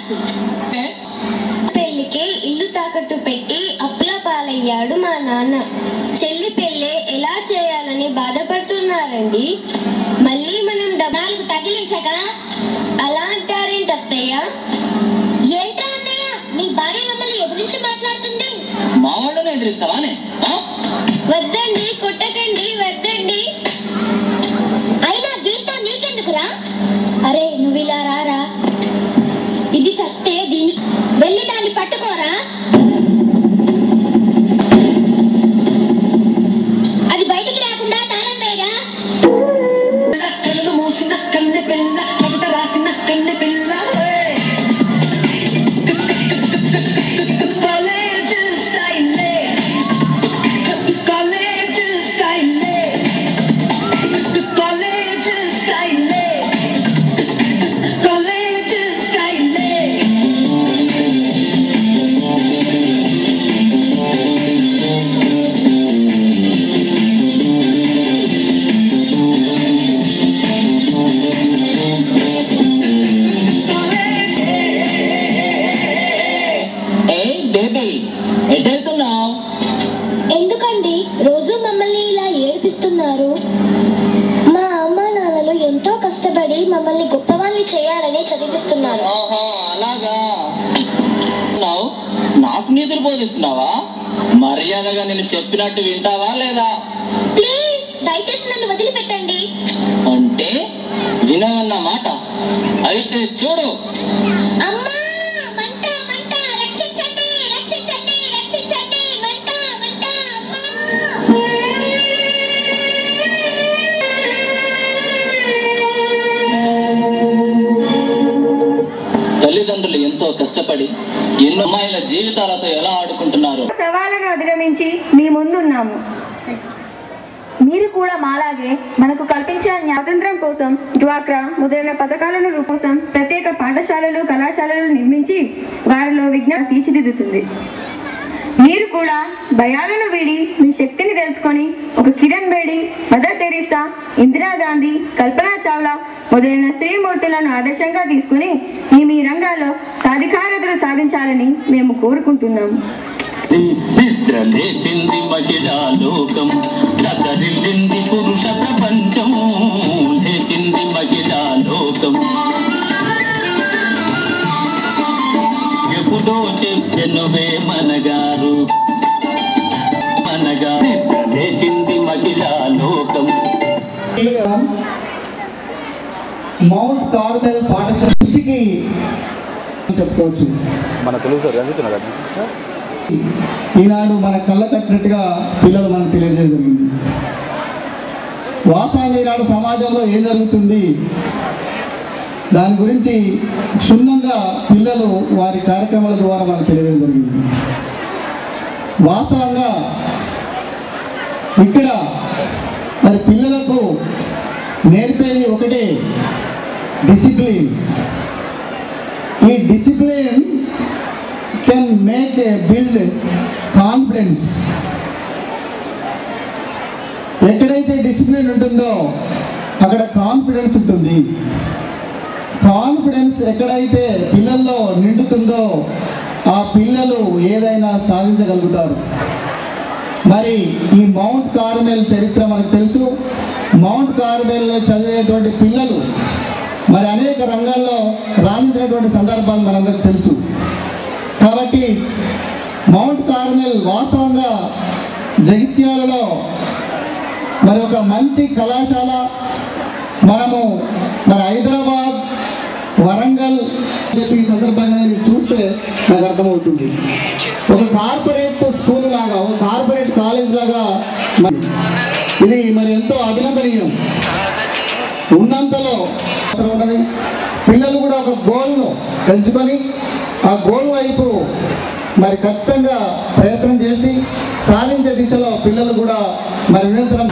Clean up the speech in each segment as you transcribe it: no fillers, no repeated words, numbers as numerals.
సన్యాసి. పెళ్లికి ఇల్లు తాకట్టు పెట్టి అప్పుల పాలయ్యాడు మా నాన్న. చెల్లి పెళ్ళి ఎలా చేయాలని బాధపడుతున్నారండి. మళ్ళీ మనం డబ్బాలకు తగిలించగా అలా అంటారేంటత్తయ్య? ఏంటో అన్నయ్య, మీ భార్య మమ్మల్ని ఎదురించి మాట్లాడుతుంది. మా వాళ్ళని ఎదిరిస్తావా? వద్దండి, కొట్టకండి, వద్దండి. అయినా దీంతో నీకెందుకురా? అరే నువ్వు ఇలా రారా, ఇది చస్తే దీని వెళ్ళి దాన్ని పట్టుకోరా. అది బయటికి రాకుండా తాళం వేయరా. మూసిన కన్నె పిల్ల, కవిత రాసిన కన్నె పిల్ల. ఎందుకండి రోజు మమ్మల్ని ఇలా ఏడిపిస్తున్నారు? మా అమ్మ నాన్నలు ఎంతో కష్టపడి మమ్మల్ని గొప్పవాళ్ళని చేయాలని చదివిస్తున్నారు. అలాగా, నాకు నిద్ర బోధిస్తున్నావా? మర్యాదగా నేను చెప్పినట్టు వింటావా లేదా? ప్లీజ్ దయచేసి నన్ను వదిలిపెట్టండి. అంటే వినవన్న మాట. అయితే చూడు. అమ్మా మంట మంట, రక్షించండి రక్షించండి రక్షించండి, మంట మంట, అమ్మా. తల్లిదండ్రులు ఎంతో కష్టపడి ఎన్నో అమ్మాయిల జీవితాలతో ఎలా ఆడుకుంటున్నారు. సవాళ్లను అధిగమించి మీ ముందున్నాము. మీరు కూడా మాలాగే మనకు కల్పించిన స్వాతంత్ర్యం కోసం డ్వాక్రా మొదలైన పథకాలను కోసం ప్రత్యేక పాఠశాలలు కళాశాలలు నిర్మించి వారిలో విజ్ఞానం తీర్చిదిద్దుతుంది. మీరు కూడా భయాలను వీడి మీ శక్తిని తెలుసుకొని ఒక కిరణ్ బేడి, మదర్ తెరీసా, ఇందిరాగాంధీ, కల్పనా చావ్లా మొదలైన శ్రీమూర్తులను ఆదర్శంగా తీసుకుని మీ రంగాల్లో సాధికారతలు సాధించాలని మేము కోరుకుంటున్నాము. నిద్ర లేచింది మహిళా లోకం, చదరిల్లింది పురుష ప్రపంచం. లేచింది మహిళా లోకం, ఎప్పుడో చెప్పెనువే మనగారు మనగా. నిద్ర లేచింది మహిళా లోకం. మౌంట్ కార్మెల్ పాఠశాలకి చెప్పుకోవచ్చు. మన తెలుగు రంగుతున్నా ఈనాడు మన కళ్ళ కట్టినట్టుగా పిల్లలు మనకు తెలియజేయడం జరిగింది. వాస్తవంగా ఈనాడు సమాజంలో ఏం జరుగుతుంది దాని గురించి క్షుణ్ణంగా పిల్లలు వారి కార్యక్రమాల ద్వారా మనకు తెలియజేయడం జరిగింది. వాస్తవంగా ఇక్కడ మరి పిల్లలకు నేర్పేది ఒకటే, డిసిప్లిన్. ఈ discipline can make a build confidence. ఎక్కడైతే డిసిప్లిన్ ఉంటుందో అక్కడ కాన్ఫిడెన్స్ ఉంటుంది. కాన్ఫిడెన్స్ ఎక్కడైతే పిల్లల్లో నిండుతుందో ఆ పిల్లలు ఏదైనా సాధించగలుగుతారు. మరి ఈ మౌంట్ కార్మెల్ చరిత్ర మనకు తెలుసు. మౌంట్ కార్మెల్లో చదివేటువంటి పిల్లలు మరి అనేక రంగాల్లో రాణించినటువంటి సందర్భాలు మనందరికీ తెలుసు. కాబట్టి మౌంట్ కార్మెల్ వాస్తవంగా జగిత్యాలలో మరి ఒక మంచి కళాశాల. మనము మరి హైదరాబాద్, వరంగల్ ఈ సందర్భంగా చూస్తే నాకు అర్థమవుతుంది. ఒక కార్పొరేట్ స్కూల్ లాగా, ఒక కార్పొరేట్ కాలేజ్ లాగా ఇది మరి ఎంతో అభినందనీయం. ఉన్నంతలో ఉన్నది పిల్లలు కూడా ఒక గోల్ను పెంచుకొని ఆ గోల్ వైపు మరి ఖచ్చితంగా ప్రయత్నం చేసి సాధించే దిశలో పిల్లలు కూడా మరి నిరంతరం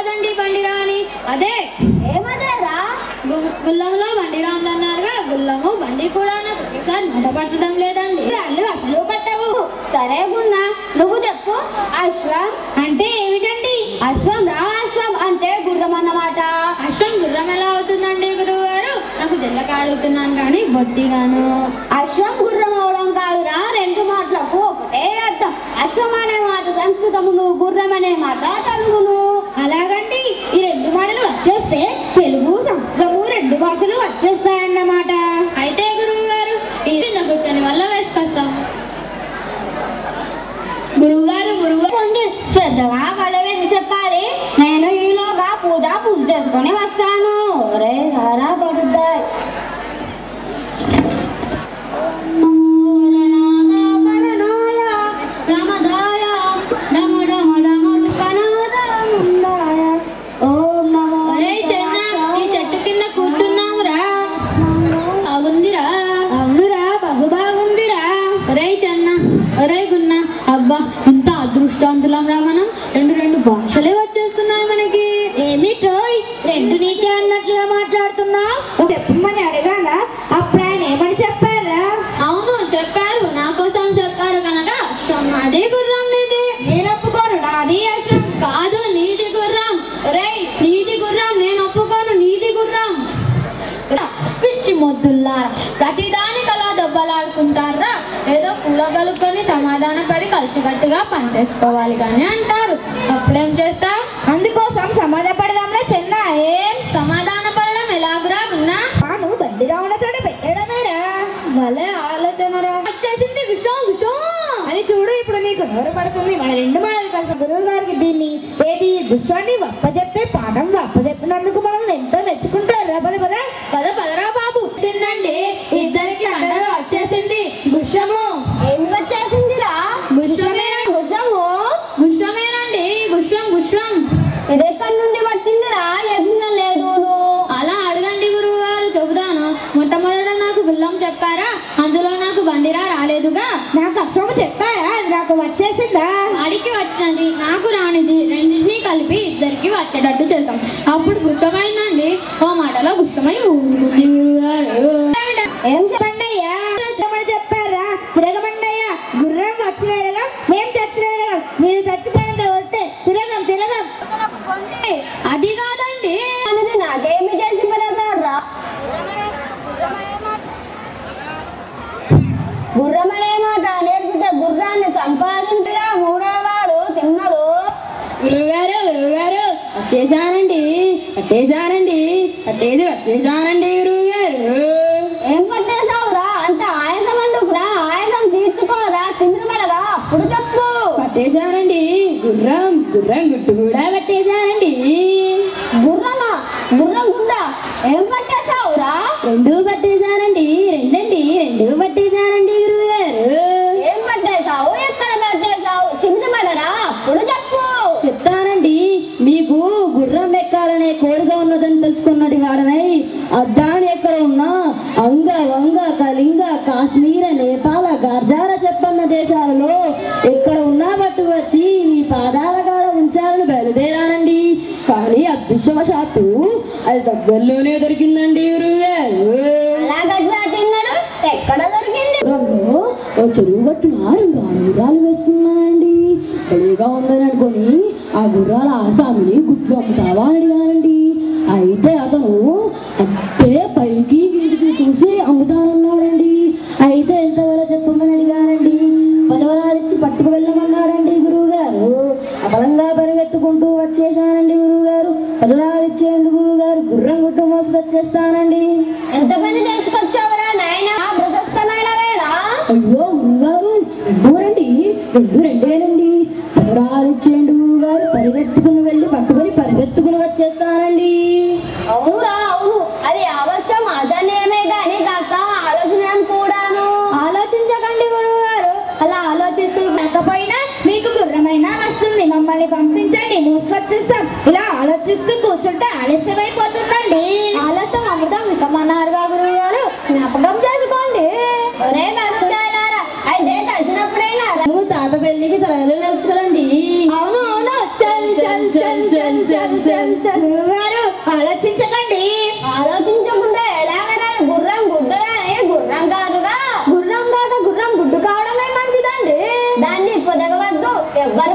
కదండి బండిరా అని. అదే ఏమదేరా గుల్లంలో బండిరా అందన్నారుగా, గుల్లము బండి కూడా నాకు ఒకసారి మాట పట్టడం లేదండి. వాళ్ళు అసలు పట్టవు. సరే గున్న నువ్వు చెప్పు. అశ్వం అంటే ఏమిటండి? అశ్వం రా, అశ్వం అంటే గుర్రం అన్నమాట. అశ్వం గుర్రం ఎలా అవుతుందండి గురువు గారు? నాకు జల్లక అడుగుతున్నాను కానీ బొత్తిగాను. అశ్వం గుర్రం అవడం కాదురా, రెండు మాటలకు ఒకటే అర్థం. అశ్వం అనే మాట సంస్కృతమును, గుర్రం అనే మాట తెలుగును. అలాగండి, ఈ రెండు మాటలు వచ్చేస్తే తెలుగు సంస్కృతము రెండు భాషలు వచ్చేస్తాయన్నమాట. అయితే గురువు గారు ఇది కూర్చొని వల్ల వేసుకొస్తాం. గురువుగారు శ్రద్ధగా వల్ల వేసి చెప్పాలి. నేను ఈలోగా పూజ చేసుకొని వస్తాను. రే రారా పడుద్దాయి. ఈ చెట్టు కింద కూర్చున్నామురా. బాగుందిరా. అవునురా, బహు బాగుందిరా. ఒరే చెన్న, ఒరే గున్న, అబ్బా ఇంత అదృష్టవంతులం రా మనం. రెండు భాషలే వచ్చేస్తున్నాయి మనకి. ఏమిటోయ్ రెండు నీకే అన్నట్లుగా మాట్లాడుతున్నావు? చెప్పమని అడగాలా? అప్పుడు ఆయన ఏమని చెప్పారా? అవును చెప్పారు, నా కోసం చెప్పారు కనుక అదే గుర్రం నీది. నేను ఒప్పుకోను, నాది అశ్వం కాదు, నీది గుర్రం. రేయ్ నీది గుర్రం, నేను ఒప్పుకోను, నీది గుర్రం. పిచ్చి మొద్దుల్లారా, ప్రతిదానికి అలా దెబ్బలాడుకుంటారా? ఏదో కూడబలుకొని సమాధాన పడి కలిసికట్టుగా పనిచేసుకోవాలి కానీ అంటారు. అప్పుడేం చేస్తా? అందుకోసం సమాధాన పడదాంరా చిన్న. ఏం సమాధాన పడడం ఎలాగురా గున్నా? నువ్వు బండిగా ఉన్న చోట పెట్టడమేరా. భలే ఆలోచనరా. వచ్చేసింది గుషం గుషం అని చూడు. ఇప్పుడు నీకు నోరు పడుతుంది. మన రెండు మాటలు కలిసి గురువు గారికి దీన్ని ఏది గుష్వాన్ని వప్పచెప్పే పాఠం వప్పచెప్పినందుకు మనం ఎంతో మెచ్చుకుంటారా. పదరా బాబు. తిందండి ఇద్దరికి అండగా వచ్చేసింది గుష్యము. ఏమి వచ్చేసిందిరా? గుష్యమేనండి. గుష్యమేనండి. గుష్యం. ఇది ఎక్కడి నుండి వచ్చిందిరా? ఏమీ లేదు. అలా అడగండి గురువు గారు, చెబుతాను. మొట్టమొదట నాకు గుల్లం చెప్పారా, అందులో నాకు బండిరా రాలేదుగా. నాకు అక్షము చెప్పారా, అది నాకు వచ్చేసిందా? వాడికి వచ్చినది నాకు రానిది రెండింటినీ కలిపి ఇద్దరికి వచ్చేటట్టు చేస్తాం. అప్పుడు గుష్టమైందండి. ఓ మాటలో గుష్టమై ఊరుకుంది గురువు గారు. ఏం చెప్పండి అయ్యా? చెప్పారా? తిరగమండయ్యా. గుర్రం వచ్చినారుగా, మేం చచ్చినారుగా. మీరు చచ్చిపోయినంత ఒట్టే తిరగం. అది కాదండి, అనేది నాకేమి చేసి పెడతారా? గుర్రం అనే మాట నేర్పితే గుర్రాన్ని సంపాదించగా మూడోవాడు తిన్నడు. గురువుగారు వచ్చేసానండి గురువు గారు. ఏం పట్టేశావురా? అంత ఆయాసం ఎందుకురా? ఆయాసం తీర్చుకోరా, తిండి పడరా, అప్పుడు చెప్పు. పట్టేశానండి గుర్రం గుట్టు కూడా పట్టేశానండి. గుర్రం గుడ్డ ఏం పట్టేశావురా? రెండు పట్టేశానండి గురువు గారు. ఏం పట్టేశావు? ఎక్కడ పట్టేశావు? తిండి పడరా, అప్పుడు చెప్పు. చెప్తానండి. మీకు గుర్రం ఎక్కాలనే కోరిక ఉన్నదని తెలుసుకున్నది వాడనై అద్దాని ఎక్కడ ఉన్నా అంగ వంగ కళింగ కాశ్మీర నేపాల గార్జార చెప్పన్న దేశాలలో ఎక్కడ ఉన్నా పట్టు వచ్చి మీ పాదాల కాడ ఉంచాలని బయలుదేరానండి. కానీ అదృష్టవశాత్తు అది దగ్గరలోనే దొరికిందండి గురువుగారు. ఎక్కడ దొరికింది? ఓ చెరువు గట్టున రెండు గుర్రాలు వేస్తున్నాయండి. బలిగా ఉందని అనుకొని ఆ గుర్రాల ఆసామిని గుట్లు అమ్ముతావా అని అడిగానండి. అయితే అతను అంటే పైకి కిందికి చూసి అమ్ముతానన్నాడండి. అయితే ఎంతవరకు చెప్పమని అడిగానండి. 10 ఇచ్చి పట్టుకు వెళ్ళమన్నాడండి గురువు గారు. అబలంగా పరిగెత్తుకుంటూ వచ్చేసానండి గురువు గారు. 10 ఇచ్చేయండి గురువు గారు, గుర్రం గుట్టు మోసి వచ్చేస్తానండి. ఎంత పని చేసుకొచ్చావరా నాయనా? అయ్యో గురువుగారు, రెండేనండి. 10 ఇచ్చేయండి గురువు గారు, పరిగెత్తుకుని వెళ్ళి పట్టుకొని పరిగెత్తుకుని వచ్చేస్తానండి. అవునురా, అవును, అది అవశ్యం అదనేమే గాని కాస్త ఆలోచన కూడాను. ఆలోచించకండి గురువు గారు, అలా ఆలోచిస్తూ కాకపోయినా మీకు గుర్రమైనా వస్తుంది. మమ్మల్ని పంపించండి, మోసుకొచ్చేస్తాం. ఇలా ఆలోచిస్తూ కూర్చుంటే ఆలస్యమైపోతుందండి. ఆలస్యం అమృతం విషమన్నారుగా గురువు గారు, జ్ఞాపకం చేసుకోండి. ఒరే మనుషులారా, అయితే కలిసినప్పుడైనా నువ్వు తాత పెళ్లికి తలలు నడుచుకోండి. అవును చల్ చల్ చల్ చల్ చల్ చల్ ఎవ్వరు